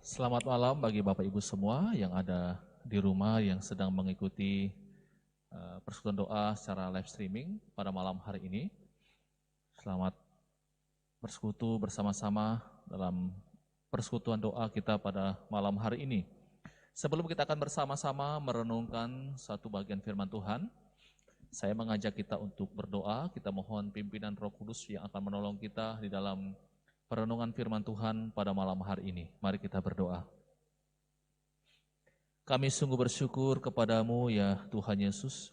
Selamat malam bagi Bapak Ibu semua yang ada di rumah yang sedang mengikuti persekutuan doa secara live streaming pada malam hari ini. Selamat bersekutu bersama-sama dalam persekutuan doa kita pada malam hari ini. Sebelum kita akan bersama-sama merenungkan satu bagian firman Tuhan, saya mengajak kita untuk berdoa. Kita mohon pimpinan Roh Kudus yang akan menolong kita di dalam perenungan firman Tuhan pada malam hari ini. Mari kita berdoa. Kami sungguh bersyukur kepadamu ya Tuhan Yesus,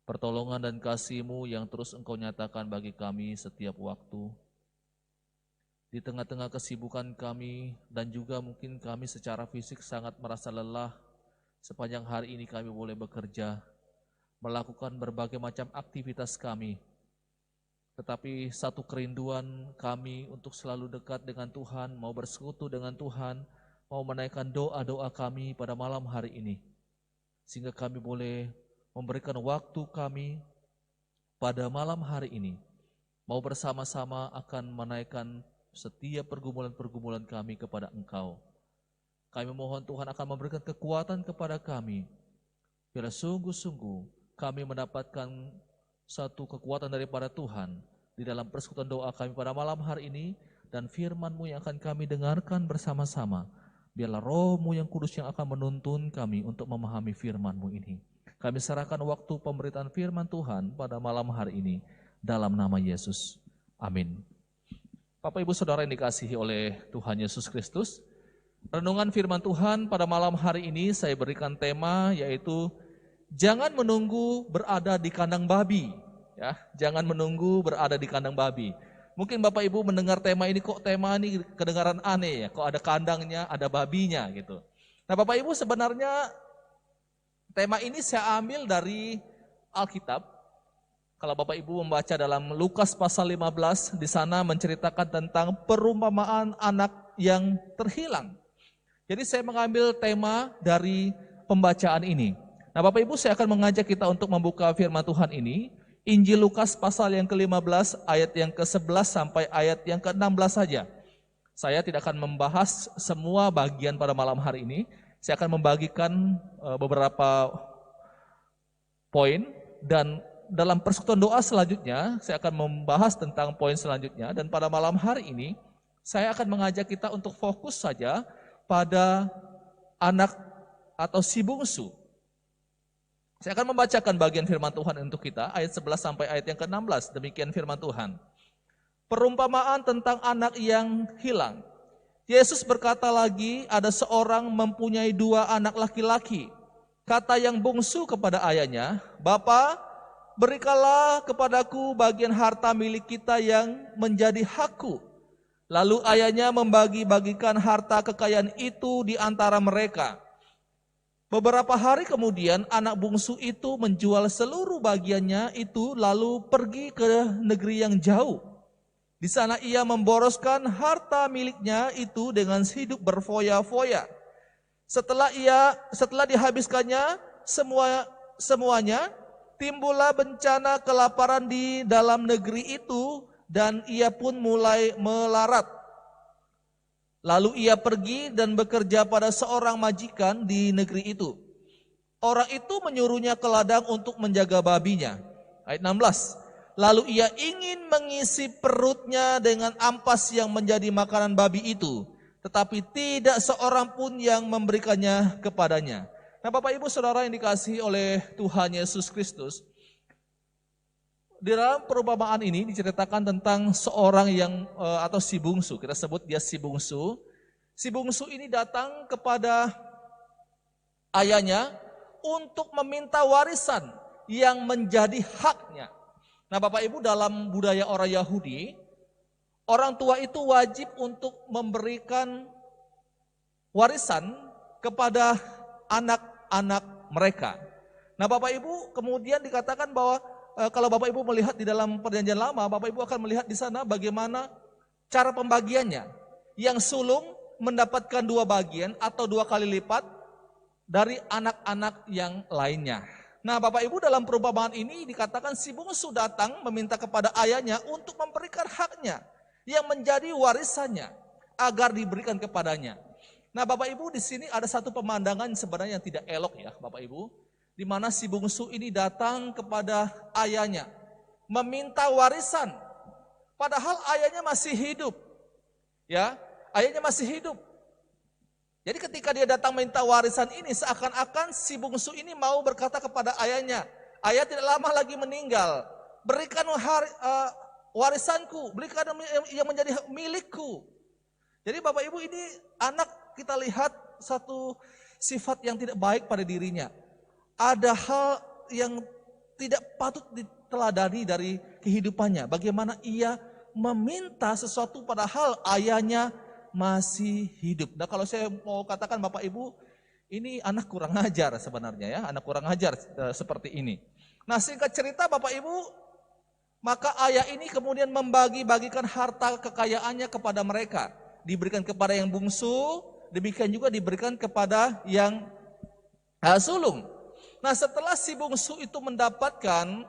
pertolongan dan kasih-Mu yang terus Engkau nyatakan bagi kami setiap waktu. Di tengah-tengah kesibukan kami dan juga mungkin kami secara fisik sangat merasa lelah, sepanjang hari ini kami boleh bekerja, melakukan berbagai macam aktivitas kami. Tetapi satu kerinduan kami untuk selalu dekat dengan Tuhan, mau bersekutu dengan Tuhan, mau menaikkan doa-doa kami pada malam hari ini. Sehingga kami boleh memberikan waktu kami pada malam hari ini, mau bersama-sama akan menaikkan setiap pergumulan-pergumulan kami kepada Engkau. Kami mohon Tuhan akan memberikan kekuatan kepada kami, biar sungguh-sungguh kami mendapatkan satu kekuatan daripada Tuhan di dalam persekutuan doa kami pada malam hari ini, dan firman-Mu yang akan kami dengarkan bersama-sama. Biarlah Roh-Mu yang kudus yang akan menuntun kami untuk memahami firman-Mu ini. Kami serahkan waktu pemberitaan firman Tuhan pada malam hari ini dalam nama Yesus. Amin. Bapak Ibu Saudara yang dikasihi oleh Tuhan Yesus Kristus, renungan firman Tuhan pada malam hari ini saya berikan tema yaitu jangan menunggu berada di kandang babi. Ya, jangan menunggu berada di kandang babi. Mungkin Bapak Ibu mendengar tema ini, kok tema ini kedengaran aneh ya, kok ada kandangnya, ada babinya gitu. Nah Bapak Ibu, sebenarnya tema ini saya ambil dari Alkitab. Kalau Bapak Ibu membaca dalam Lukas pasal 15, di sana menceritakan tentang perumpamaan anak yang terhilang. Jadi saya mengambil tema dari pembacaan ini. Nah Bapak Ibu, saya akan mengajak kita untuk membuka firman Tuhan ini, Injil Lukas pasal yang ke-15 ayat yang ke-11 sampai ayat yang ke-16 saja. Saya tidak akan membahas semua bagian pada malam hari ini. Saya akan membagikan beberapa poin, dan dalam persekutuan doa selanjutnya saya akan membahas tentang poin selanjutnya. Dan pada malam hari ini saya akan mengajak kita untuk fokus saja pada anak atau si bungsu. Saya akan membacakan bagian firman Tuhan untuk kita, ayat 11 sampai ayat yang ke-16, demikian firman Tuhan. Perumpamaan tentang anak yang hilang. Yesus berkata lagi, ada seorang mempunyai 2 anak laki-laki. Kata yang bungsu kepada ayahnya, "Bapa, berikanlah kepadaku bagian harta milik kita yang menjadi hakku." Lalu ayahnya membagi-bagikan harta kekayaan itu di antara mereka. Beberapa hari kemudian anak bungsu itu menjual seluruh bagiannya itu lalu pergi ke negeri yang jauh. Di sana ia memboroskan harta miliknya itu dengan hidup berfoya-foya. Setelah dihabiskannya semuanya, timbullah bencana kelaparan di dalam negeri itu dan ia pun mulai melarat. Lalu ia pergi dan bekerja pada seorang majikan di negeri itu. Orang itu menyuruhnya ke ladang untuk menjaga babinya. Ayat 16. Lalu ia ingin mengisi perutnya dengan ampas yang menjadi makanan babi itu, tetapi tidak seorang pun yang memberikannya kepadanya. Nah Bapak Ibu Saudara yang dikasihi oleh Tuhan Yesus Kristus, di dalam perumpamaan ini diceritakan tentang seorang yang atau si bungsu, kita sebut dia si bungsu. Si bungsu ini datang kepada ayahnya untuk meminta warisan yang menjadi haknya. Nah Bapak Ibu, dalam budaya orang Yahudi, orang tua itu wajib untuk memberikan warisan kepada anak-anak mereka. Nah Bapak Ibu, kemudian dikatakan bahwa kalau Bapak Ibu melihat di dalam perjanjian lama, Bapak Ibu akan melihat di sana bagaimana cara pembagiannya. Yang sulung mendapatkan 2 bagian atau 2 kali lipat dari anak-anak yang lainnya. Nah Bapak Ibu, dalam perumpamaan ini dikatakan si bungsu datang meminta kepada ayahnya untuk memberikan haknya yang menjadi warisannya agar diberikan kepadanya. Nah Bapak Ibu, di sini ada satu pemandangan sebenarnya yang tidak elok ya Bapak Ibu, di mana si bungsu ini datang kepada ayahnya meminta warisan, padahal ayahnya masih hidup. Ya, ayahnya masih hidup. Jadi ketika dia datang minta warisan ini, seakan-akan si bungsu ini mau berkata kepada ayahnya, ayah tidak lama lagi meninggal, berikan warisanku, berikan yang menjadi milikku. Jadi Bapak Ibu, ini anak kita lihat satu sifat yang tidak baik pada dirinya. Ada hal yang tidak patut diteladani dari kehidupannya. Bagaimana ia meminta sesuatu padahal ayahnya masih hidup. Nah kalau saya mau katakan Bapak Ibu, ini anak kurang ajar sebenarnya ya, anak kurang ajar seperti ini. Nah singkat cerita Bapak Ibu, maka ayah ini kemudian membagi-bagikan harta kekayaannya kepada mereka. Diberikan kepada yang bungsu, demikian juga diberikan kepada yang sulung. Nah setelah si bungsu itu mendapatkan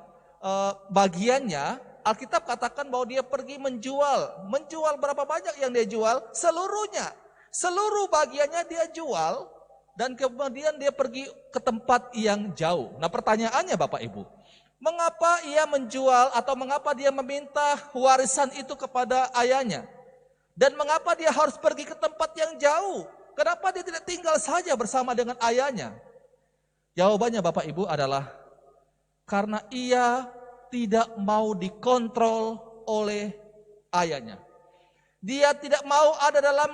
bagiannya, Alkitab katakan bahwa dia pergi menjual. Menjual berapa banyak yang dia jual? Seluruhnya. Seluruh bagiannya dia jual dan kemudian dia pergi ke tempat yang jauh. Nah pertanyaannya Bapak Ibu, mengapa ia menjual atau mengapa dia meminta warisan itu kepada ayahnya? Dan mengapa dia harus pergi ke tempat yang jauh? Kenapa dia tidak tinggal saja bersama dengan ayahnya? Jawabannya Bapak Ibu adalah karena ia tidak mau dikontrol oleh ayahnya. Dia tidak mau ada dalam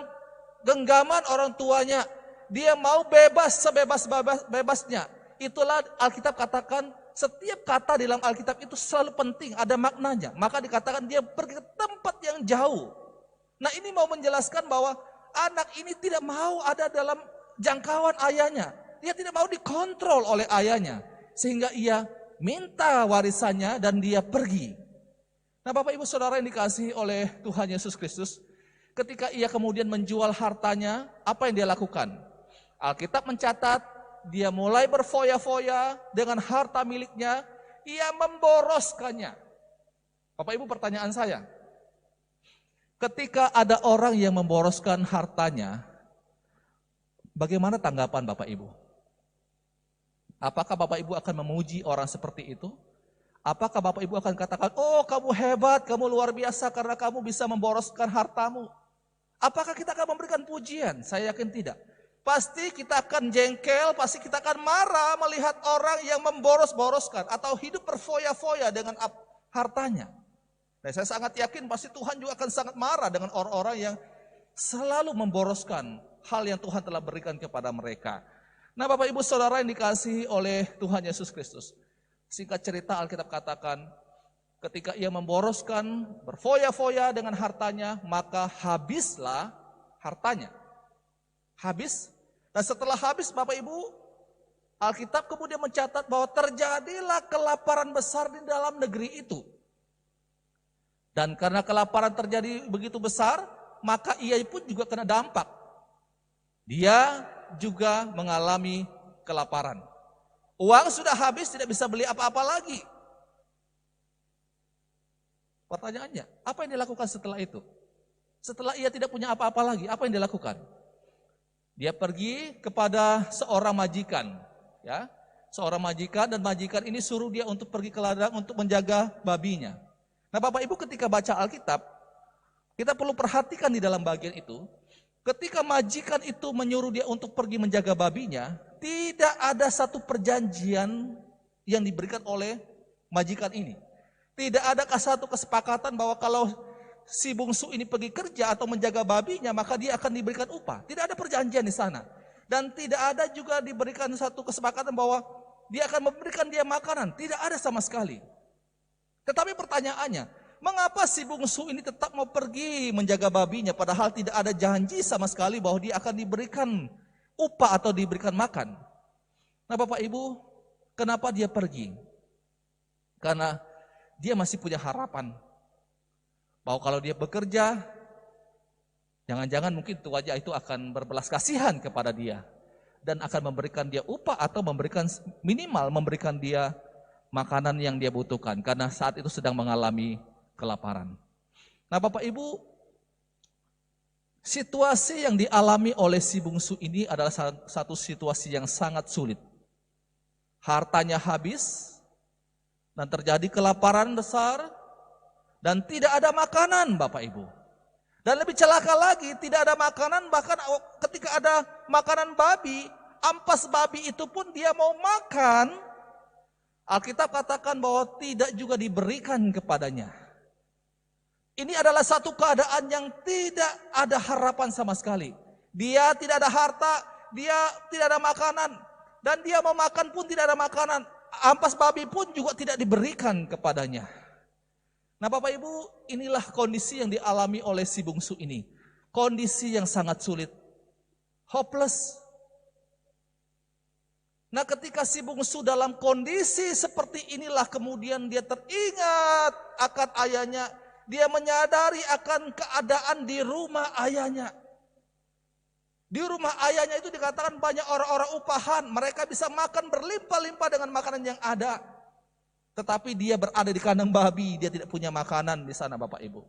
genggaman orang tuanya. Dia mau bebas sebebas-bebasnya. Itulah Alkitab katakan, setiap kata di dalam Alkitab itu selalu penting, ada maknanya. Maka dikatakan dia pergi ke tempat yang jauh. Nah ini mau menjelaskan bahwa anak ini tidak mau ada dalam jangkauan ayahnya. Dia tidak mau dikontrol oleh ayahnya. Sehingga ia minta warisannya dan dia pergi. Nah Bapak Ibu Saudara yang dikasihi oleh Tuhan Yesus Kristus, ketika ia kemudian menjual hartanya, apa yang dia lakukan? Alkitab mencatat, dia mulai berfoya-foya dengan harta miliknya, ia memboroskannya. Bapak Ibu pertanyaan saya, ketika ada orang yang memboroskan hartanya, bagaimana tanggapan Bapak Ibu? Apakah Bapak Ibu akan memuji orang seperti itu? Apakah Bapak Ibu akan katakan, oh kamu hebat, kamu luar biasa karena kamu bisa memboroskan hartamu? Apakah kita akan memberikan pujian? Saya yakin tidak. Pasti kita akan jengkel, pasti kita akan marah melihat orang yang memboros-boroskan atau hidup berfoya-foya dengan hartanya. Nah, saya sangat yakin pasti Tuhan juga akan sangat marah dengan orang-orang yang selalu memboroskan hal yang Tuhan telah berikan kepada mereka. Nah Bapak Ibu Saudara yang dikasihi oleh Tuhan Yesus Kristus, singkat cerita Alkitab katakan, ketika ia memboroskan, berfoya-foya dengan hartanya, maka habislah hartanya. Habis. Dan setelah habis Bapak Ibu, Alkitab kemudian mencatat bahwa terjadilah kelaparan besar di dalam negeri itu. Dan karena kelaparan terjadi begitu besar, maka ia pun juga kena dampak. Dia juga mengalami kelaparan. Uang sudah habis, tidak bisa beli apa-apa lagi. Pertanyaannya, apa yang dilakukan setelah itu? Setelah ia tidak punya apa-apa lagi, apa yang dilakukan? Dia pergi kepada seorang majikan, ya, seorang majikan, dan majikan ini suruh dia untuk pergi ke ladang untuk menjaga babinya. Nah Bapak Ibu ketika baca Alkitab, kita perlu perhatikan di dalam bagian itu, ketika majikan itu menyuruh dia untuk pergi menjaga babinya, tidak ada satu perjanjian yang diberikan oleh majikan ini. Tidak ada satu kesepakatan bahwa kalau si bungsu ini pergi kerja atau menjaga babinya, maka dia akan diberikan upah. Tidak ada perjanjian di sana. Dan tidak ada juga diberikan satu kesepakatan bahwa dia akan memberikan dia makanan. Tidak ada sama sekali. Tetapi pertanyaannya, mengapa si bungsu ini tetap mau pergi menjaga babinya padahal tidak ada janji sama sekali bahwa dia akan diberikan upah atau diberikan makan? Nah Bapak Ibu, kenapa dia pergi? Karena dia masih punya harapan bahwa kalau dia bekerja, jangan-jangan mungkin wajah itu akan berbelas kasihan kepada dia dan akan memberikan dia upah atau minimal memberikan dia makanan yang dia butuhkan karena saat itu sedang mengalami kelaparan. Nah Bapak Ibu, Situasi yang dialami oleh si bungsu ini adalah satu situasi yang sangat sulit. Hartanya habis, dan terjadi kelaparan besar, dan tidak ada makanan Bapak Ibu. Dan lebih celaka lagi, tidak ada makanan, bahkan ketika ada makanan babi, ampas babi itu pun dia mau makan, Alkitab katakan bahwa tidak juga diberikan kepadanya. Ini adalah satu keadaan yang tidak ada harapan sama sekali. Dia tidak ada harta, dia tidak ada makanan, dan dia mau makan pun tidak ada makanan. Ampas babi pun juga tidak diberikan kepadanya. Nah Bapak Ibu, inilah kondisi yang dialami oleh si bungsu ini. Kondisi yang sangat sulit. Hopeless. Nah ketika si bungsu dalam kondisi seperti inilah, kemudian dia teringat akan ayahnya. Dia menyadari akan keadaan di rumah ayahnya. Di rumah ayahnya itu dikatakan banyak orang-orang upahan. Mereka bisa makan berlimpah-limpah dengan makanan yang ada. Tetapi dia berada di kandang babi, dia tidak punya makanan di sana Bapak Ibu.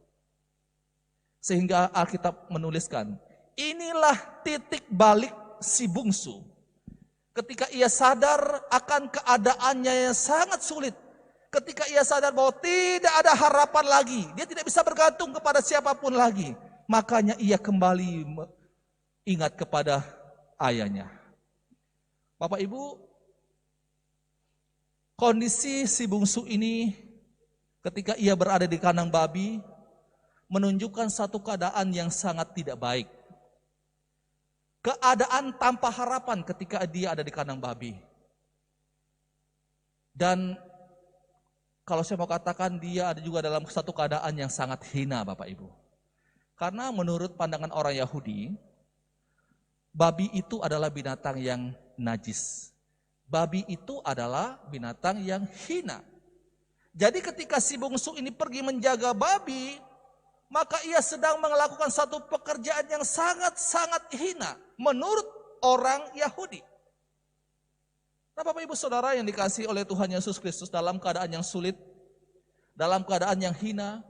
Sehingga Alkitab menuliskan, inilah titik balik si bungsu. Ketika ia sadar akan keadaannya yang sangat sulit. Ketika ia sadar bahwa tidak ada harapan lagi, dia tidak bisa bergantung kepada siapapun lagi. Makanya ia kembali ingat kepada ayahnya. Bapak Ibu, kondisi si bungsu ini ketika ia berada di kandang babi menunjukkan satu keadaan yang sangat tidak baik. Keadaan tanpa harapan ketika dia ada di kandang babi. Dan kalau saya mau katakan, dia ada juga dalam satu keadaan yang sangat hina Bapak Ibu. Karena menurut pandangan orang Yahudi, babi itu adalah binatang yang najis. Babi itu adalah binatang yang hina. Jadi ketika si bungsu ini pergi menjaga babi, maka ia sedang melakukan satu pekerjaan yang sangat-sangat hina menurut orang Yahudi. Nah Bapak Ibu Saudara yang dikasihi oleh Tuhan Yesus Kristus, dalam keadaan yang sulit, dalam keadaan yang hina,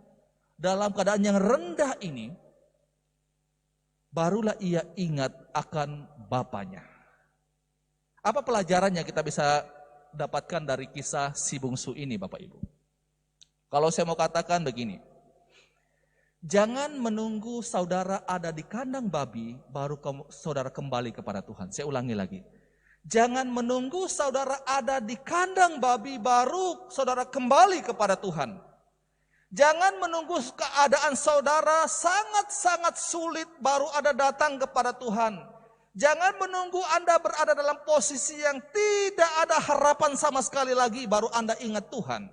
dalam keadaan yang rendah ini, barulah ia ingat akan bapaknya. Apa pelajaran yang kita bisa dapatkan dari kisah si bungsu ini Bapak Ibu? Kalau saya mau katakan begini, jangan menunggu saudara ada di kandang babi baru saudara kembali kepada Tuhan. Saya ulangi lagi. Jangan menunggu saudara ada di kandang babi baru saudara kembali kepada Tuhan. Jangan menunggu keadaan saudara sangat-sangat sulit baru Anda datang kepada Tuhan. Jangan menunggu Anda berada dalam posisi yang tidak ada harapan sama sekali lagi baru Anda ingat Tuhan.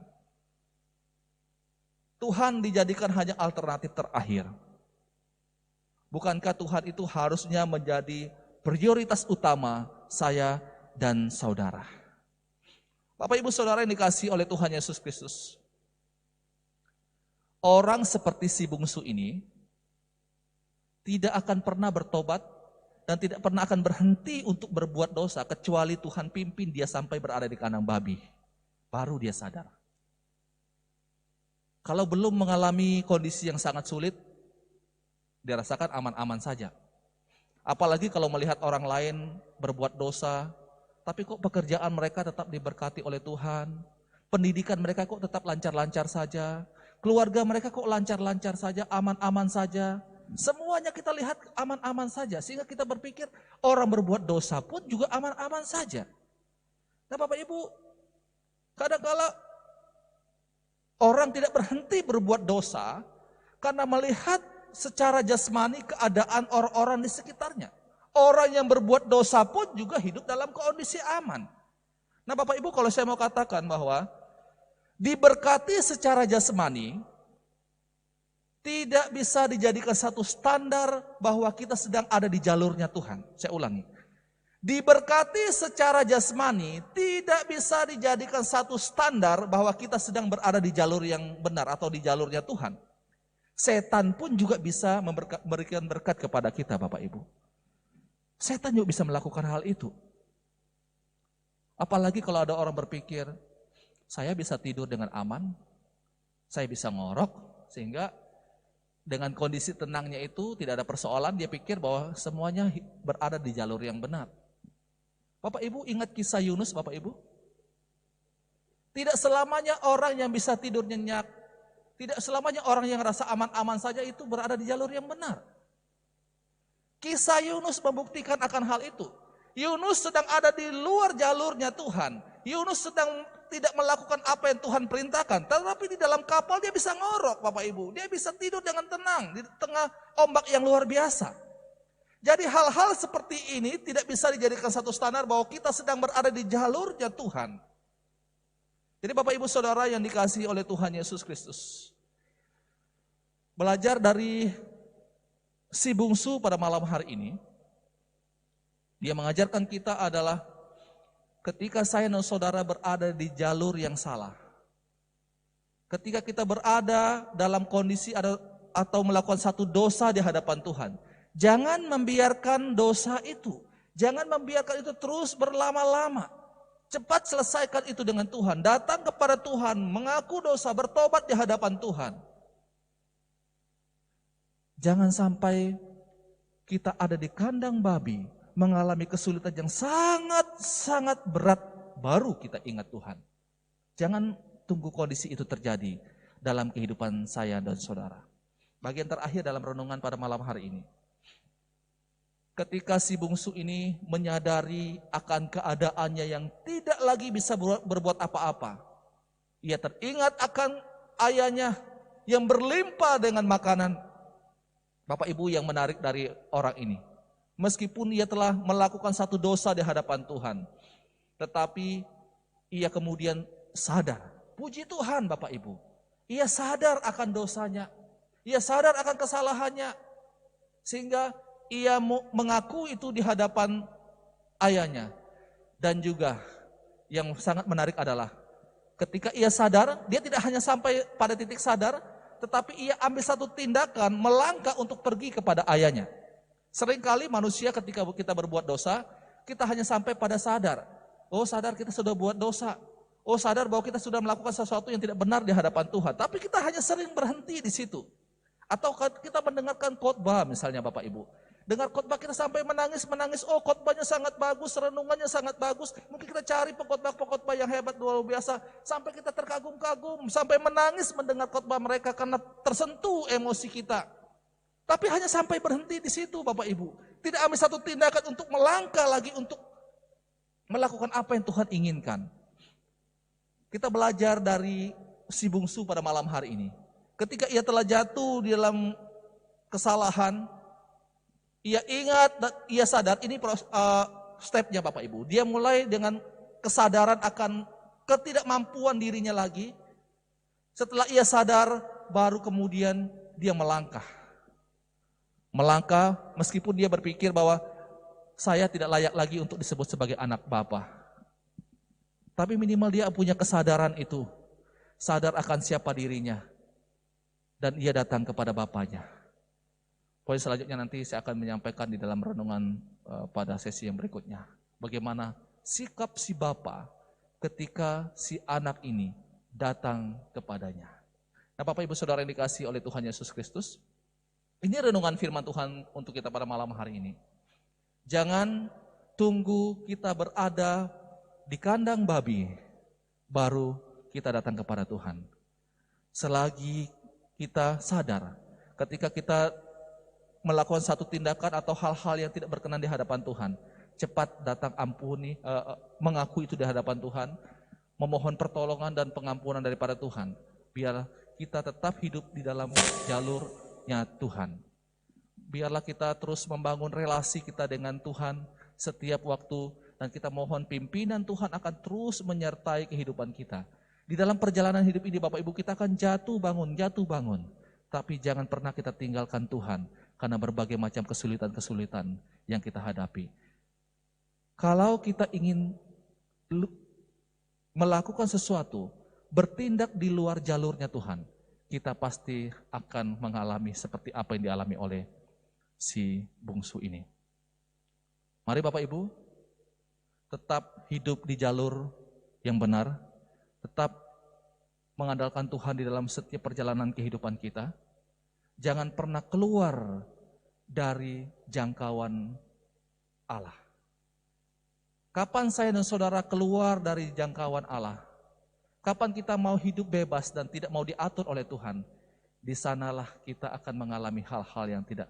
Tuhan dijadikan hanya alternatif terakhir. Bukankah Tuhan itu harusnya menjadi prioritas utama saya dan saudara? Bapak Ibu Saudara yang dikasihi oleh Tuhan Yesus Kristus, orang seperti si bungsu ini tidak akan pernah bertobat dan tidak pernah akan berhenti untuk berbuat dosa kecuali Tuhan pimpin dia sampai berada di kandang babi. Baru dia sadar. Kalau belum mengalami kondisi yang sangat sulit, dia rasakan aman-aman saja. Apalagi kalau melihat orang lain berbuat dosa, tapi kok pekerjaan mereka tetap diberkati oleh Tuhan, pendidikan mereka kok tetap lancar-lancar saja, keluarga mereka kok lancar-lancar saja, aman-aman saja. Semuanya kita lihat aman-aman saja, sehingga kita berpikir orang berbuat dosa pun juga aman-aman saja. Nah Bapak Ibu, kadang-kala orang tidak berhenti berbuat dosa karena melihat secara jasmani keadaan orang-orang di sekitarnya. Orang yang berbuat dosa pun juga hidup dalam kondisi aman. Nah Bapak Ibu, kalau saya mau katakan bahwa diberkati secara jasmani tidak bisa dijadikan satu standar bahwa kita sedang ada di jalurnya Tuhan. Saya ulangi. Diberkati secara jasmani tidak bisa dijadikan satu standar bahwa kita sedang berada di jalur yang benar atau di jalurnya Tuhan. Setan pun juga bisa memberikan berkat kepada kita Bapak Ibu. Setan juga bisa melakukan hal itu. Apalagi kalau ada orang berpikir, saya bisa tidur dengan aman, saya bisa ngorok, sehingga dengan kondisi tenangnya itu tidak ada persoalan, dia pikir bahwa semuanya berada di jalur yang benar. Bapak Ibu ingat kisah Yunus Bapak Ibu? Tidak selamanya orang yang bisa tidur nyenyak, tidak selamanya orang yang rasa aman-aman saja itu berada di jalur yang benar. Kisah Yunus membuktikan akan hal itu. Yunus sedang ada di luar jalurnya Tuhan. Yunus sedang tidak melakukan apa yang Tuhan perintahkan. Tetapi di dalam kapal dia bisa ngorok Bapak Ibu. Dia bisa tidur dengan tenang di tengah ombak yang luar biasa. Jadi hal-hal seperti ini tidak bisa dijadikan satu standar bahwa kita sedang berada di jalurnya Tuhan. Jadi Bapak Ibu Saudara yang dikasihi oleh Tuhan Yesus Kristus. Belajar dari si bungsu pada malam hari ini. Dia mengajarkan kita adalah ketika saya dan saudara berada di jalur yang salah. Ketika kita berada dalam kondisi atau melakukan satu dosa di hadapan Tuhan. Jangan membiarkan dosa itu. Jangan membiarkan itu terus berlama-lama. Cepat selesaikan itu dengan Tuhan. Datang kepada Tuhan, mengaku dosa, bertobat di hadapan Tuhan. Jangan sampai kita ada di kandang babi, mengalami kesulitan yang sangat-sangat berat, baru kita ingat Tuhan. Jangan tunggu kondisi itu terjadi dalam kehidupan saya dan saudara. Bagian terakhir dalam renungan pada malam hari ini. Ketika si bungsu ini menyadari akan keadaannya yang tidak lagi bisa berbuat apa-apa. Ia teringat akan ayahnya yang berlimpah dengan makanan. Bapak Ibu yang menarik dari orang ini. Meskipun ia telah melakukan satu dosa di hadapan Tuhan. Tetapi ia kemudian sadar. Puji Tuhan Bapak Ibu. Ia sadar akan dosanya. Ia sadar akan kesalahannya. Sehingga ia mengaku itu di hadapan ayahnya. Dan juga yang sangat menarik adalah ketika ia sadar, dia tidak hanya sampai pada titik sadar, tetapi ia ambil satu tindakan melangkah untuk pergi kepada ayahnya. Seringkali manusia ketika kita berbuat dosa, kita hanya sampai pada sadar. Oh sadar kita sudah buat dosa. Oh sadar bahwa kita sudah melakukan sesuatu yang tidak benar di hadapan Tuhan. Tapi kita hanya sering berhenti di situ. Atau kita mendengarkan khotbah misalnya Bapak Ibu. Dengar khotbah kita sampai menangis, oh khotbahnya sangat bagus, renungannya sangat bagus. Mungkin kita cari pengkhotbah yang hebat luar biasa. Sampai kita terkagum-kagum, sampai menangis mendengar khotbah mereka karena tersentuh emosi kita. Tapi hanya sampai berhenti di situ Bapak Ibu. Tidak ambil satu tindakan untuk melangkah lagi untuk melakukan apa yang Tuhan inginkan. Kita belajar dari si bungsu pada malam hari ini. Ketika ia telah jatuh di dalam kesalahan, ia ingat dan ia sadar, ini stepnya Bapak Ibu. Dia mulai dengan kesadaran akan ketidakmampuan dirinya lagi. Setelah ia sadar, baru kemudian dia melangkah. Melangkah meskipun dia berpikir bahwa saya tidak layak lagi untuk disebut sebagai anak Bapa. Tapi minimal dia punya kesadaran itu. Sadar akan siapa dirinya. Dan ia datang kepada Bapanya. Poin selanjutnya nanti saya akan menyampaikan di dalam renungan pada sesi yang berikutnya. Bagaimana sikap si Bapa ketika si anak ini datang kepadanya. Nah Bapak Ibu Saudara yang dikasihi oleh Tuhan Yesus Kristus. Ini renungan firman Tuhan untuk kita pada malam hari ini. Jangan tunggu kita berada di kandang babi, baru kita datang kepada Tuhan. Selagi kita sadar, ketika kita melakukan satu tindakan atau hal-hal yang tidak berkenan di hadapan Tuhan, cepat datang ampuni, mengaku itu di hadapan Tuhan, memohon pertolongan dan pengampunan daripada Tuhan, biar kita tetap hidup di dalam jalurnya Tuhan. Biarlah kita terus membangun relasi kita dengan Tuhan setiap waktu, dan kita mohon pimpinan Tuhan akan terus menyertai kehidupan kita. Di dalam perjalanan hidup ini Bapak Ibu kita akan jatuh bangun. Tapi jangan pernah kita tinggalkan Tuhan karena berbagai macam kesulitan-kesulitan yang kita hadapi. Kalau kita ingin melakukan sesuatu, bertindak di luar jalurnya Tuhan, kita pasti akan mengalami seperti apa yang dialami oleh si bungsu ini. Mari Bapak Ibu, tetap hidup di jalur yang benar, tetap mengandalkan Tuhan di dalam setiap perjalanan kehidupan kita. Jangan pernah keluar dari jangkauan Allah. Kapan saya dan saudara keluar dari jangkauan Allah? Kapan kita mau hidup bebas dan tidak mau diatur oleh Tuhan? Di sanalah kita akan mengalami hal-hal yang tidak